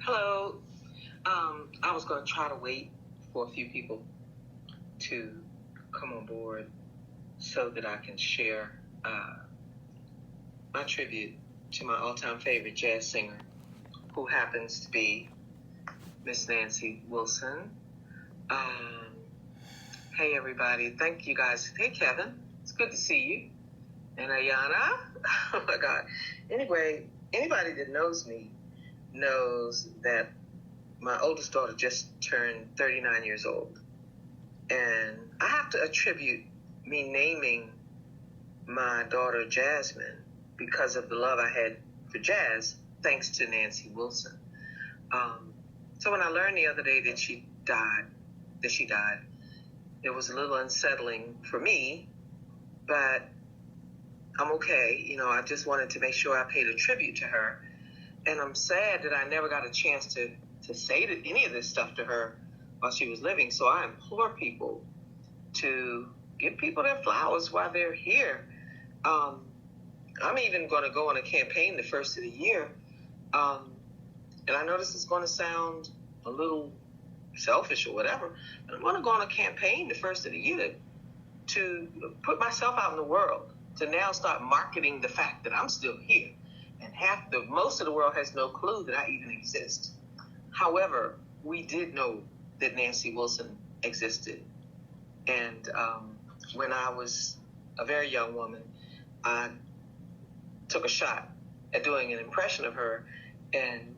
Hello. I was going to try to wait for a few people to come on board so that I can share my tribute to my all-time favorite jazz singer, who happens to be Miss Nancy Wilson. Hey, everybody. Thank you, guys. Hey, Kevin. It's good to see you. And Ayana. Oh, my God. Anyway, anybody that knows me knows that my oldest daughter just turned 39 years old. And I have to attribute me naming my daughter Jasmine because of the love I had for jazz, thanks to Nancy Wilson. So when I learned the other day that she died, it was a little unsettling for me, but I'm okay. I just wanted to make sure I paid a tribute to her. And I'm sad that I never got a chance to say any of this stuff to her while she was living. So I implore people to give people their flowers while they're here. I'm even going to go on a campaign the first of the year. And I know this is going to sound a little selfish or whatever, but I'm going to go on a campaign the first of the year to put myself out in the world, to now start marketing the fact that I'm still here. And most of the world has no clue that I even exist. However, we did know that Nancy Wilson existed. And when I was a very young woman, I took a shot at doing an impression of her. And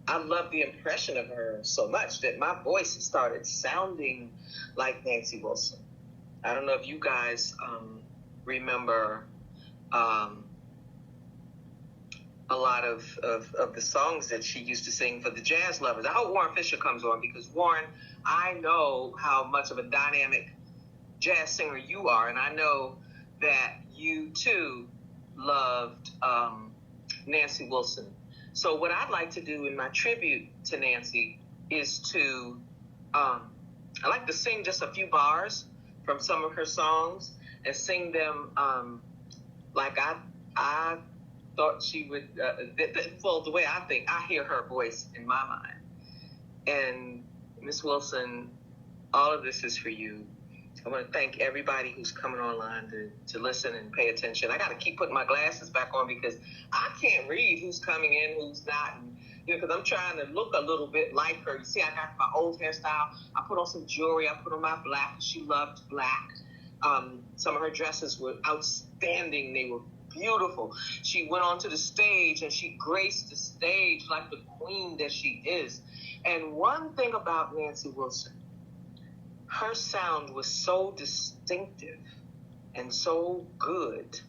I loved the impression of her so much that my voice started sounding like Nancy Wilson. I don't know if you guys remember a lot of the songs that she used to sing for the jazz lovers. I hope Warren Fisher comes on, because Warren, I know how much of a dynamic jazz singer you are, and I know that you too loved Nancy Wilson. So what I'd like to do in my tribute to Nancy is to, I like to sing just a few bars from some of her songs and sing them like I thought she would, well, the way I hear her voice in my mind. And Miss Wilson, all of this is for you. I want to thank everybody who's coming online to listen and pay attention. I got to keep putting my glasses back on because I can't read who's coming in, who's not. And, because I'm trying to look a little bit like her. You see, I got my old hairstyle. I put on some jewelry. I put on my black. She loved black. Some of her dresses were outstanding. They were beautiful. She went onto the stage and she graced the stage like the queen that she is. And one thing about Nancy Wilson, her sound was so distinctive and so good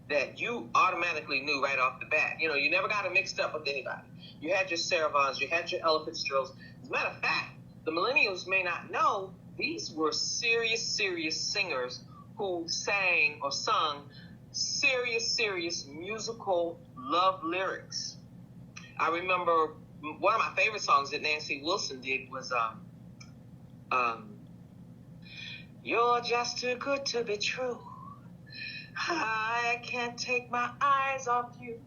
that you automatically knew right off the bat. You never got it mixed up with anybody. You had your Sarah Vaughns, you had your Ella Fitzgeralds. As a matter of fact, the millennials may not know, these were serious singers who sang or sung serious musical love lyrics. I remember one of my favorite songs that Nancy Wilson did was You're Just Too Good to Be True. I can't take my eyes off you.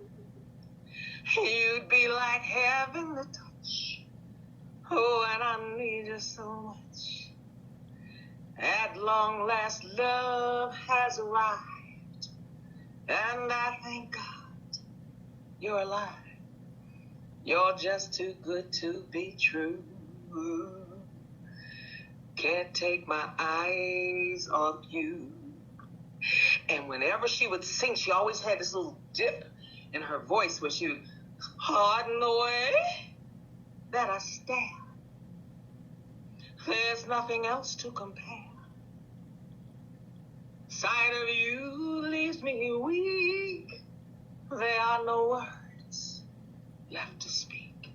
You'd be like heaven to touch. Oh, and I need you so much. At long last, love has arrived, and I thank God you're alive. You're just too good to be true. Can't take my eyes off you. And whenever she would sing, she always had this little dip in her voice where she would, pardon the way that I stand. There's nothing else to compare. Sight of you leaves me weak. There are no words left to speak.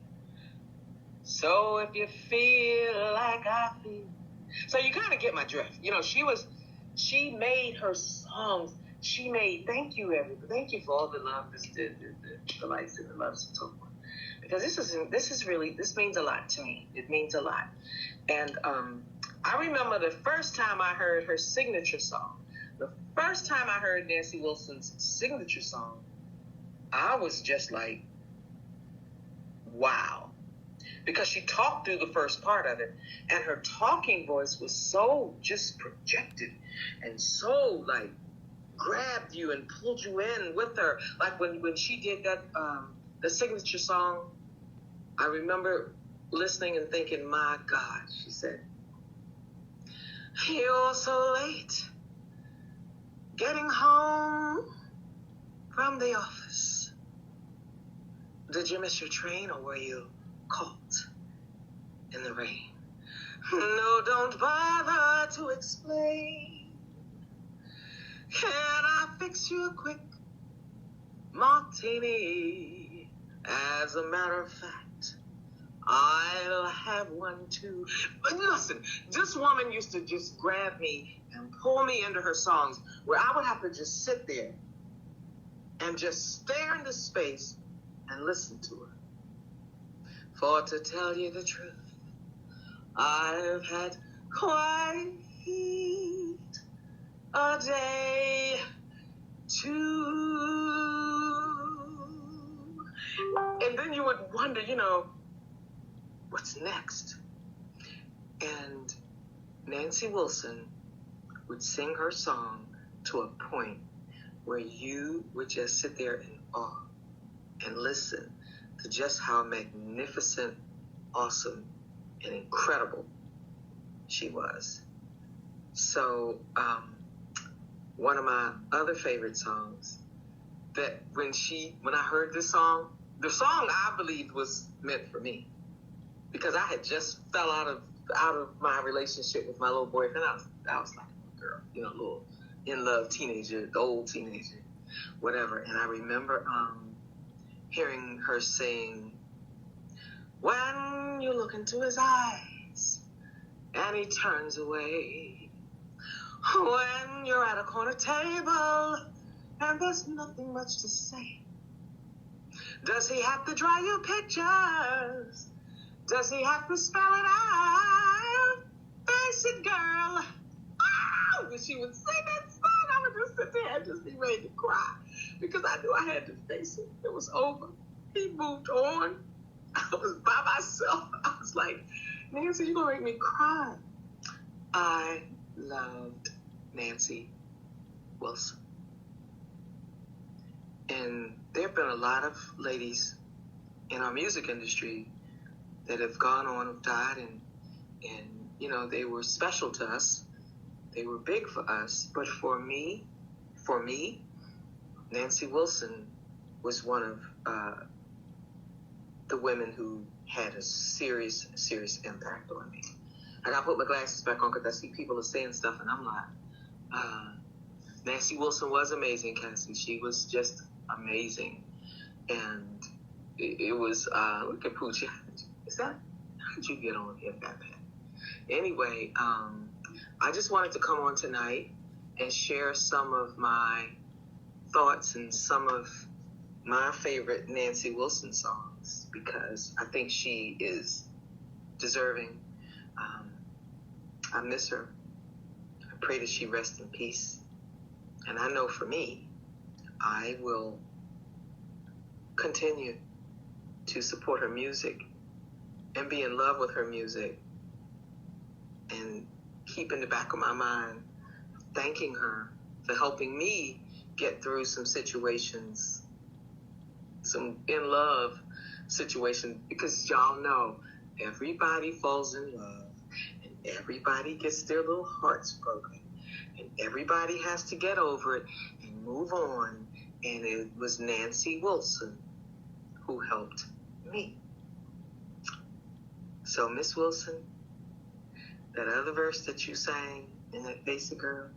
So if you feel like I feel. So you kind of get my drift. She made her songs. Thank you, everybody. Thank you for all the love, the likes and the loves and so forth. Because this means a lot to me. It means a lot. And I remember the first time I heard her signature song. The first time I heard Nancy Wilson's signature song, I was just like, wow. because she talked through the first part of it, and her talking voice was so just projected and so like grabbed you and pulled you in with her. Like when she did that, the signature song, I remember listening and thinking, my God, she said, "You're so late getting home from the office. Did you miss your train, or were you caught in the rain? No, don't bother to explain. Can I fix you a quick martini? As a matter of fact, I'll have one too." But listen, this woman used to just grab me and pull me into her songs, where I would have to just sit there and just stare into space and listen to her. For to tell you the truth, I've had quite a day too. And then you would wonder, what's next? And Nancy Wilson would sing her song to a point where you would just sit there in awe and listen to just how magnificent, awesome, and incredible she was. So, one of my other favorite songs, that when I heard this song, the song I believed was meant for me, because I had just fell out of my relationship with my little boyfriend. I was like a girl, little in love teenager, old teenager, whatever. And I remember hearing her sing, "When you look into his eyes and he turns away, when you're at a corner table and there's nothing much to say, does he have to draw you pictures? Does he have to spell it out? Face it, girl." Oh, when she would sing that song, I would just sit there and just be ready to cry, because I knew I had to face it. It was over. He moved on. I was by myself. I was like, "Nancy, you're going to make me cry." I loved Nancy Wilson. And there have been a lot of ladies in our music industry that have gone on, have died, and they were special to us. They were big for us. But for me, Nancy Wilson was one of the women who had a serious, serious impact on me. I gotta put my glasses back on, because I see people are saying stuff, and I'm like, Nancy Wilson was amazing, Cassie. She was just amazing. And it was, look at Poochie. How did you get on here that bad? Anyway, I just wanted to come on tonight and share some of my thoughts and some of my favorite Nancy Wilson songs, because I think she is deserving. I miss her. I pray that she rests in peace. And I know for me, I will continue to support her music and be in love with her music, and keep in the back of my mind thanking her for helping me get through some situations, some in love situations, because y'all know everybody falls in love, and everybody gets their little hearts broken, and everybody has to get over it and move on. And it was Nancy Wilson who helped me. So, Miss Wilson, that other verse that you sang in that basic girl,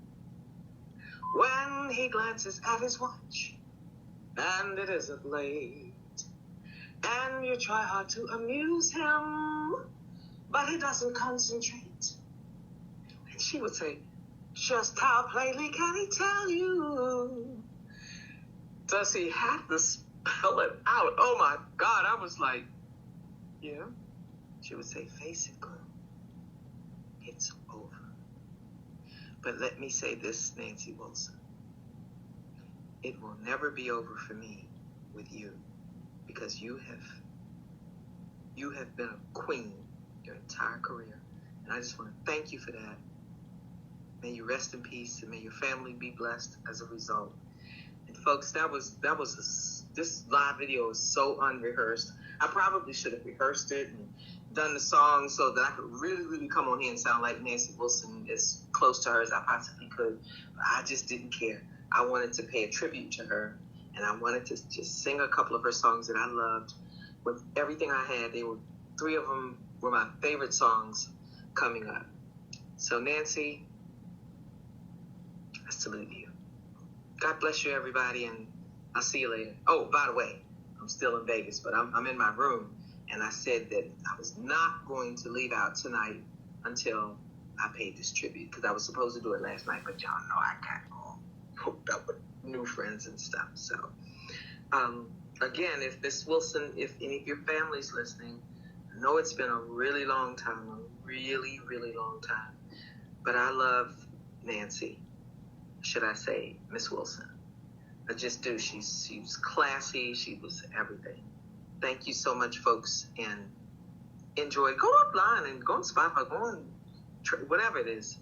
when he glances at his watch and it isn't late, and you try hard to amuse him, but he doesn't concentrate, and she would say, just how plainly can he tell you? Does he have to spell it out? Oh my God, I was like, yeah. She would say, face it, girl. It's over. But let me say this, Nancy Wilson. It will never be over for me with you, because you have You have been a queen your entire career. And I just want to thank you for that. May you rest in peace, and may your family be blessed as a result. And folks, this live video is so unrehearsed. I probably should have rehearsed it and done the song so that I could really, really come on here and sound like Nancy Wilson, as close to her as I possibly could. But I just didn't care. I wanted to pay a tribute to her, and I wanted to just sing a couple of her songs that I loved with everything I had. Three of them were my favorite songs coming up. So Nancy, I salute you. God bless you, everybody, and I'll see you later. Oh, by the way, I'm still in Vegas, but I'm in my room, and I said that I was not going to leave out tonight until I paid this tribute, because I was supposed to do it last night, but y'all know I got all hooked up with new friends and stuff. So, again, if Miss Wilson, if any of your family's listening, I know it's been a really long time, a really, really long time, but I love Nancy. Should I say Miss Wilson? I just do. She was classy. She was everything. Thank you so much, folks, and enjoy. Go online and go on Spotify, go on whatever it is,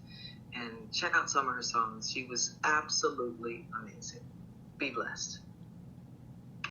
and check out some of her songs. She was absolutely amazing. Be blessed.